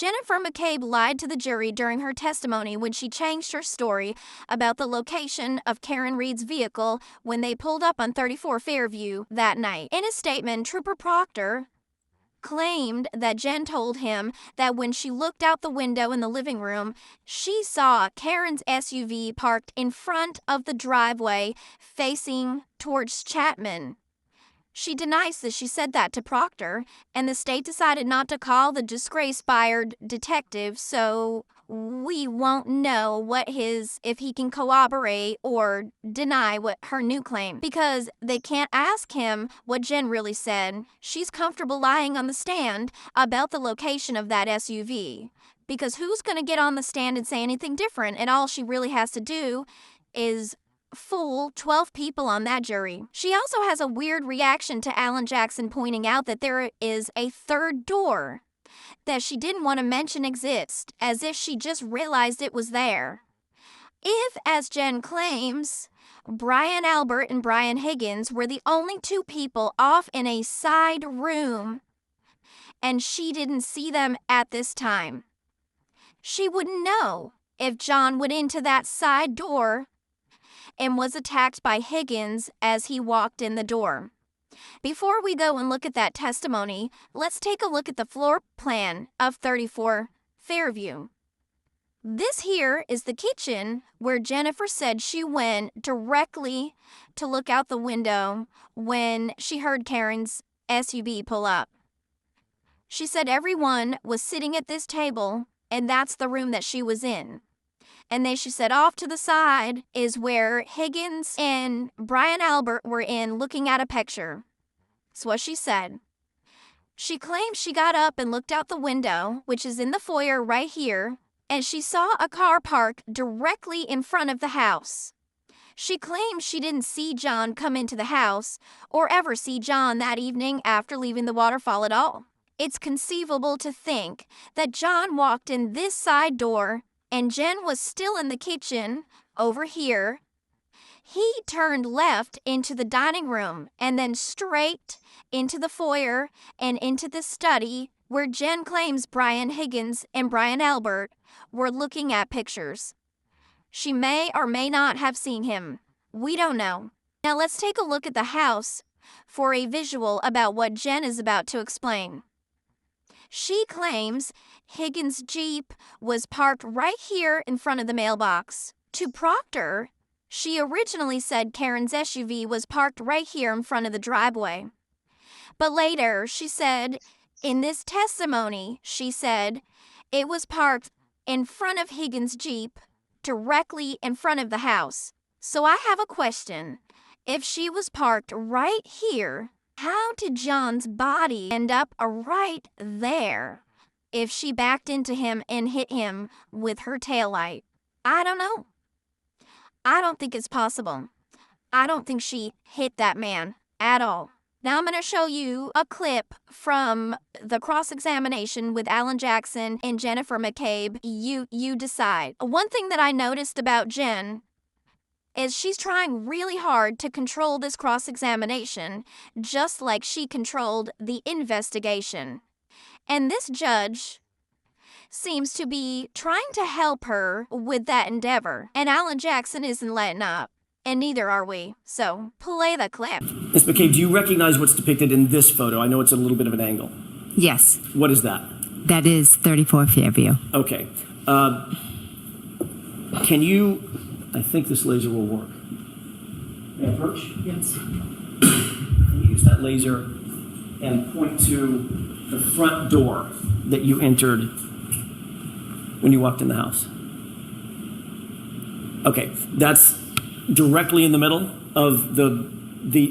Jennifer McCabe lied to the jury during her testimony when she changed her story about the location of Karen Reed's vehicle when they pulled up on 34 Fairview that night. In a statement, Trooper Proctor claimed that Jen told him that when she looked out the window in the living room, she saw Karen's SUV parked in front of the driveway facing towards Chapman. She denies that she said that to Proctor, and the state decided not to call the disgrace-fired detective, so we won't know if he can corroborate or deny what her new claim, because they can't ask him what Jen really said. She's comfortable lying on the stand about the location of that SUV, because who's going to get on the stand and say anything different, and all she really has to do is fool 12 people on that jury. She also has a weird reaction to Alan Jackson pointing out that there is a third door that she didn't want to mention exists, as if she just realized it was there. If, as Jen claims, Brian Albert and Brian Higgins were the only two people off in a side room and she didn't see them at this time, she wouldn't know if John went into that side door and was attacked by Higgins as he walked in the door. Before we go and look at that testimony, let's take a look at the floor plan of 34 Fairview. This here is the kitchen where Jennifer said she went directly to look out the window when she heard Karen's SUV pull up. She said everyone was sitting at this table, and that's the room that she was in. And then she said off to the side is where Higgins and Brian Albert were in looking at a picture. That's what she said. She claims she got up and looked out the window, which is in the foyer right here, and she saw a car parked directly in front of the house. She claims she didn't see John come into the house or ever see John that evening after leaving the waterfall at all. It's conceivable to think that John walked in this side door and Jen was still in the kitchen over here. He turned left into the dining room and then straight into the foyer and into the study where Jen claims Brian Higgins and Brian Albert were looking at pictures. She may or may not have seen him. We don't know. Now let's take a look at the house for a visual about what Jen is about to explain. She claims Higgins' Jeep was parked right here in front of the mailbox. To Proctor, she originally said Karen's SUV was parked right here in front of the driveway. But later, she said, in this testimony, she said it was parked in front of Higgins' Jeep, directly in front of the house. So I have a question. If she was parked right here, how did John's body end up right there if she backed into him and hit him with her taillight? I don't know. I don't think it's possible. I don't think she hit that man at all. Now I'm going to show you a clip from the cross-examination with Alan Jackson and Jennifer McCabe. You decide. One thing that I noticed about Jen is she's trying really hard to control this cross-examination, just like she controlled the investigation. And this judge seems to be trying to help her with that endeavor. And Alan Jackson isn't letting up, and neither are we. So, play the clip. Ms. McCabe, do you recognize what's depicted in this photo? I know it's a little bit of an angle. Yes. What is that? That is 34 Fairview. Okay. Can you... I think this laser will work. May I approach? Yes. Use that laser and point to the front door that you entered when you walked in the house. Okay, that's directly in the middle of the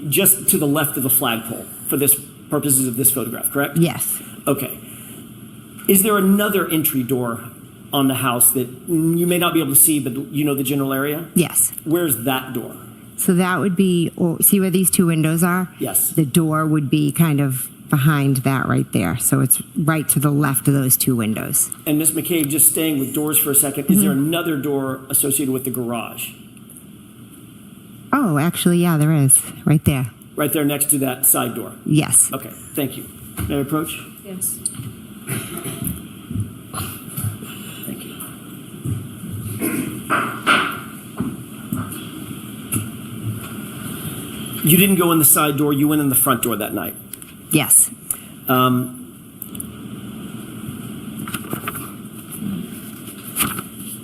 just to the left of the flagpole for this purposes of this photograph, correct? Yes. Okay. Is there another entry door on the house that you may not be able to see, but you know the general area? Yes. Where's that door? So that would be, see where these two windows are? Yes. The door would be kind of behind that right there. So it's right to the left of those two windows. And Ms. McCabe, just staying with doors for a second, is there another door associated with the garage? Oh, actually, yeah, there is. Right there. Right there next to that side door? Yes. Okay, thank you. May I approach? Yes. Thank you. You didn't go in the side door, you went in the front door that night. Yes.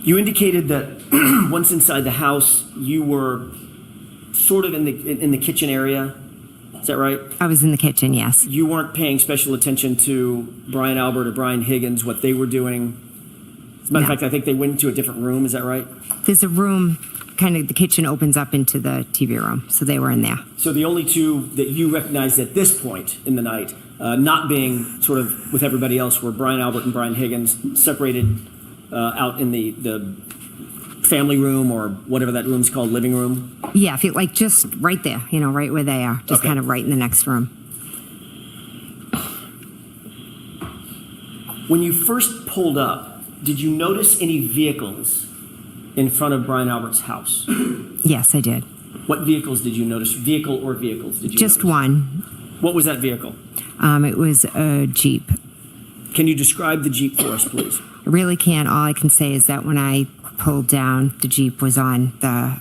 You indicated that once inside the house, you were sort of in the kitchen area. Is that right? I was in the kitchen, yes. You weren't paying special attention to Brian Albert or Brian Higgins, what they were doing. As a matter of fact, I think they went into a different room. Is that right? There's a room, kind of the kitchen opens up into the TV room, so they were in there. So the only two that you recognized at this point in the night, not being sort of with everybody else, were Brian Albert and Brian Higgins, separated out in the family room or whatever that room's called, living room? Yeah, I feel like just right there, right where they are, just Okay. kind of right in the next room. When you first pulled up, did you notice any vehicles in front of Brian Albert's house? Yes, I did. What vehicles did you notice? Vehicle or vehicles did you Just notice? one. What was that vehicle? It was a Jeep. Can you describe the Jeep for us, please? I really can't. All I can say is that when I pulled down, the Jeep was on the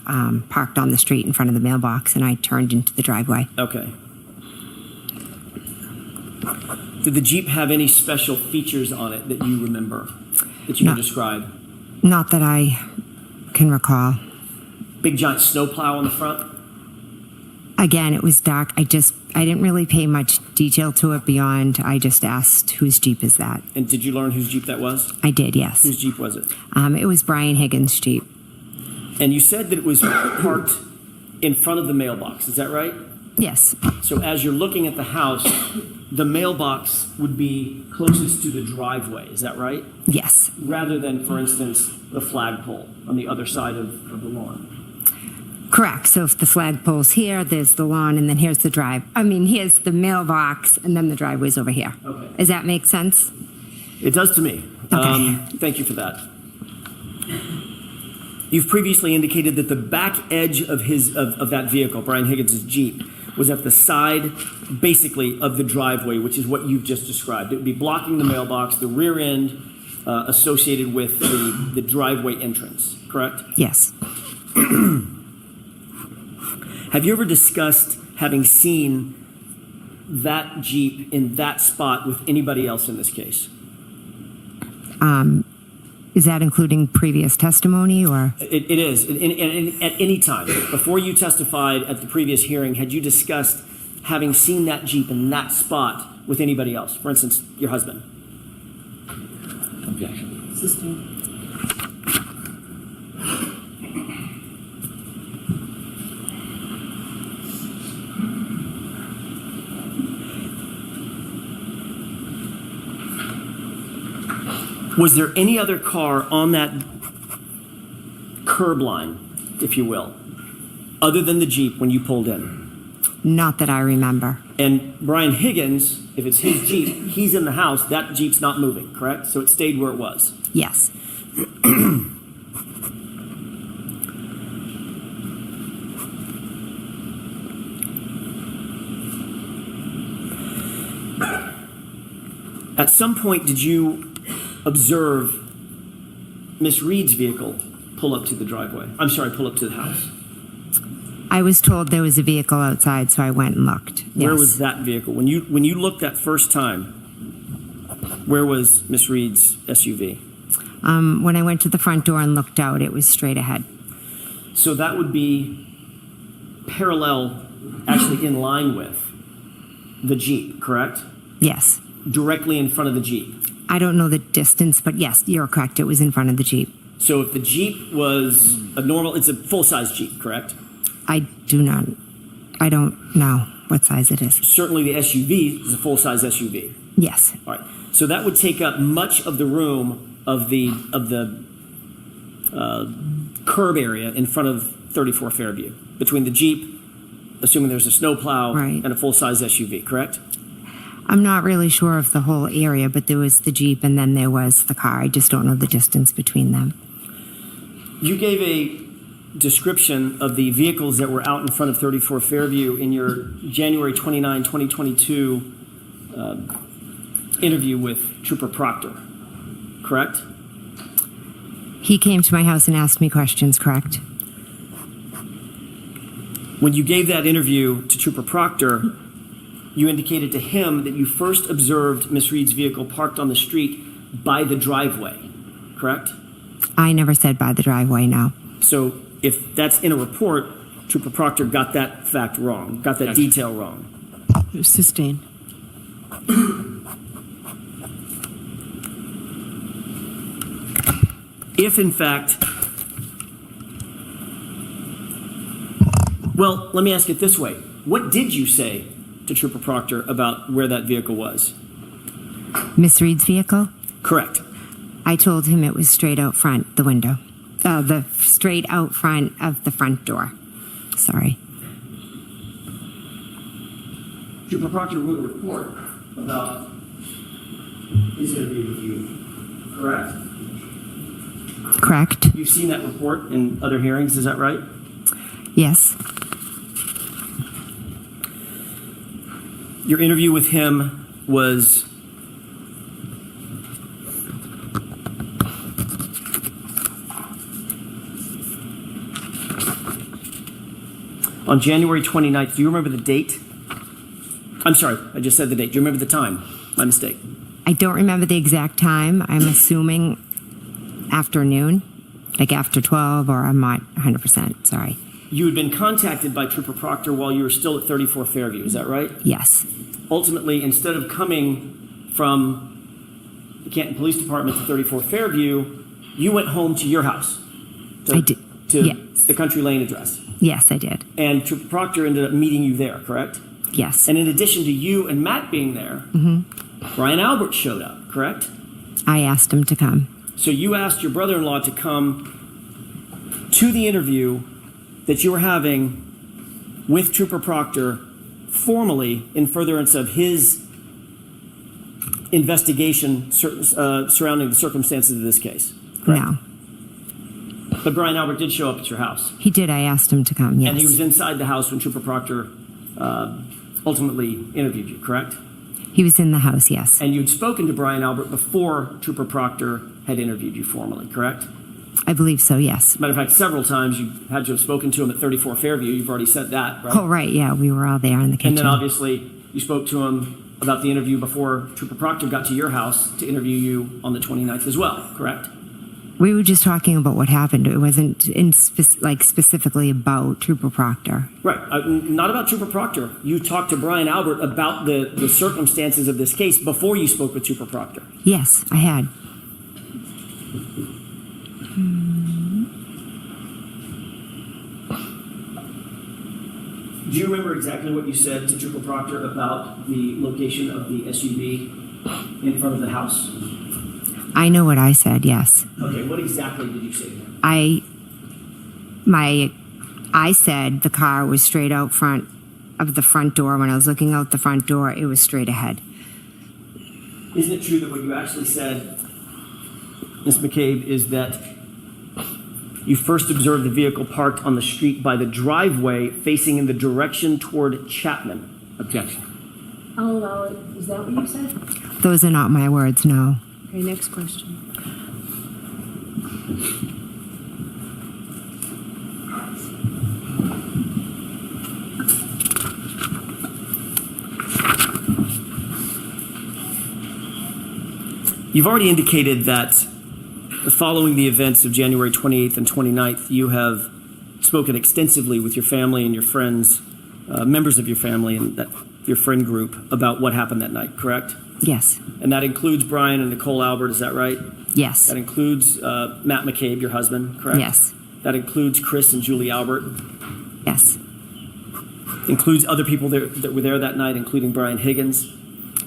parked on the street in front of the mailbox, and I turned into the driveway. Okay. Did the Jeep have any special features on it that you remember, that you No. can describe? Not that I can recall. Big giant snowplow on the front? Again, it was dark. I didn't really pay much detail to it beyond I just asked, whose Jeep is that? And did you learn whose Jeep that was? I did, yes. Whose Jeep was it? It was Brian Higgins' Jeep. And you said that it was parked in front of the mailbox, is that right? Yes. So as you're looking at the house, the mailbox would be closest to the driveway, is that right? Yes. Rather than, for instance, the flagpole on the other side of the lawn. Correct. So if the flagpole's here, there's the lawn, and then here's here's the mailbox, and then the driveway's over here. Okay. Does that make sense? It does to me. Okay. Thank you for that. You've previously indicated that the back edge of that vehicle, Brian Higgins' Jeep, was at the side, basically, of the driveway, which is what you've just described. It would be blocking the mailbox, the rear end associated with the driveway entrance, correct? Yes. Have you ever discussed having seen that Jeep in that spot with anybody else in this case? Is that including previous testimony, or? It is. At any time, before you testified at the previous hearing, had you discussed having seen that Jeep in that spot with anybody else? For instance, your husband? Objection. Sustained. Was there any other car on that curb line, if you will, other than the Jeep when you pulled in? Not that I remember. And Brian Higgins, if it's his Jeep, he's in the house, that Jeep's not moving, correct? So it stayed where it was. Yes. At some point, did you observe Miss Reed's vehicle pull up to the driveway? I'm sorry, pull up to the house. I was told there was a vehicle outside, so I went and looked. Where Yes. was that vehicle? When you looked that first time, where was Miss Reed's SUV? When I went to the front door and looked out, it was straight ahead. So that would be parallel, actually in line with the Jeep, correct? Yes. Directly in front of the Jeep. I don't know the distance, but yes, you're correct. It was in front of the Jeep. So if the Jeep was it's a full-size Jeep, correct? I don't know what size it is. Certainly the SUV is a full-size SUV. Yes. All right. So that would take up much of the room of the curb area in front of 34 Fairview, between the Jeep, assuming there's a snowplow, Right. and a full-size SUV, correct? I'm not really sure of the whole area, but there was the Jeep and then there was the car. I just don't know the distance between them. You gave a description of the vehicles that were out in front of 34 Fairview in your January 29, 2022 interview with Trooper Proctor, correct? He came to my house and asked me questions, correct? When you gave that interview to Trooper Proctor, you indicated to him that you first observed Miss Reed's vehicle parked on the street by the driveway, correct? I never said by the driveway, no. So if that's in a report, Trooper Proctor got that fact wrong, got that detail wrong. Sustained. If in fact, well, let me ask it this way. What did you say to Trooper Proctor about where that vehicle was? Miss Reed's vehicle? Correct. I told him it was straight out front the window. The straight out front of the front door. Sorry. Trooper Proctor wrote a report about his interview with you, correct? Correct. You've seen that report in other hearings, is that right? Yes. Your interview with him was on January 29th. Do you remember the date? I'm sorry, I just said the date. Do you remember the time? My mistake. I don't remember the exact time. I'm assuming afternoon, like after 12, or I'm not 100%. Sorry. You had been contacted by Trooper Proctor while you were still at 34 Fairview, is that right? Yes. Ultimately, instead of coming from the Canton Police Department to 34 Fairview, you went home to your house. I did. To Yes. the Country Lane address. Yes, I did. And Trooper Proctor ended up meeting you there, correct? Yes. And in addition to you and Matt being there, Brian Albert showed up, correct? I asked him to come. So you asked your brother-in-law to come to the interview that you were having with Trooper Proctor formally in furtherance of his investigation surrounding the circumstances of this case, correct? No. But Brian Albert did show up at your house. He did. I asked him to come, yes. And he was inside the house when Trooper Proctor ultimately interviewed you, correct? He was in the house, yes. And you'd spoken to Brian Albert before Trooper Proctor had interviewed you formally, correct? I believe so, yes. Matter of fact, several times you had to have spoken to him at 34 Fairview. You've already said that, right? Oh, right, yeah. We were all there in the kitchen. And then obviously you spoke to him about the interview before Trooper Proctor got to your house to interview you on the 29th as well, correct? We were just talking about what happened. It wasn't specifically about Trooper Proctor. Right. Not about Trooper Proctor. You talked to Brian Albert about the circumstances of this case before you spoke with Trooper Proctor. Yes, I had. Do you remember exactly what you said to Trooper Proctor about the location of the SUV in front of the house? I know what I said, yes. Okay, what exactly did you say to him? I said the car was straight out front of the front door. When I was looking out the front door, it was straight ahead. Isn't it true that what you actually said, Ms. McCabe, is that you first observed the vehicle parked on the street by the driveway facing in the direction toward Chapman? Objection. I'll allow it. Is that what you said? Those are not my words, no. Okay, next question. You've already indicated that following the events of January 28th and 29th, you have spoken extensively with your family and your friends, members of your family and your friend group about what happened that night, correct? Yes. And that includes Brian and Nicole Albert, is that right? Yes. That includes Matt McCabe, your husband, correct? Yes. That includes Chris and Julie Albert? Yes. Includes other people that were there that night, including Brian Higgins?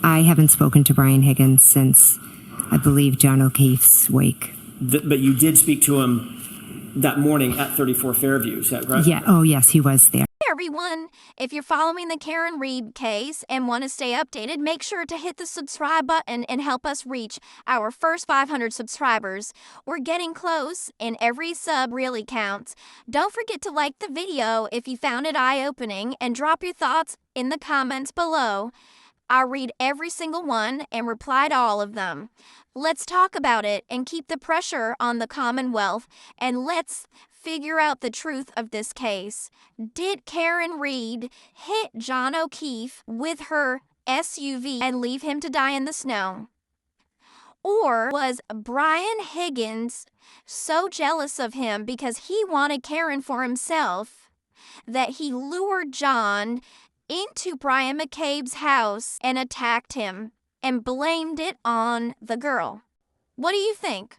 I haven't spoken to Brian Higgins since, I believe, John O'Keefe's wake. But you did speak to him that morning at 34 Fairview, is that correct? Yeah. Oh, yes, he was there. Hey everyone, if you're following the Karen Reed case and want to stay updated, make sure to hit the subscribe button and help us reach our first 500 subscribers. We're getting close and every sub really counts. Don't forget to like the video if you found it eye-opening and drop your thoughts in the comments below. I'll read every single one and reply to all of them. Let's talk about it and keep the pressure on the Commonwealth, and let's figure out the truth of this case. Did Karen Reed hit John O'Keefe with her SUV and leave him to die in the snow? Or was Brian Higgins so jealous of him because he wanted Karen for himself that he lured John into Brian McCabe's house and attacked him and blamed it on the girl? What do you think?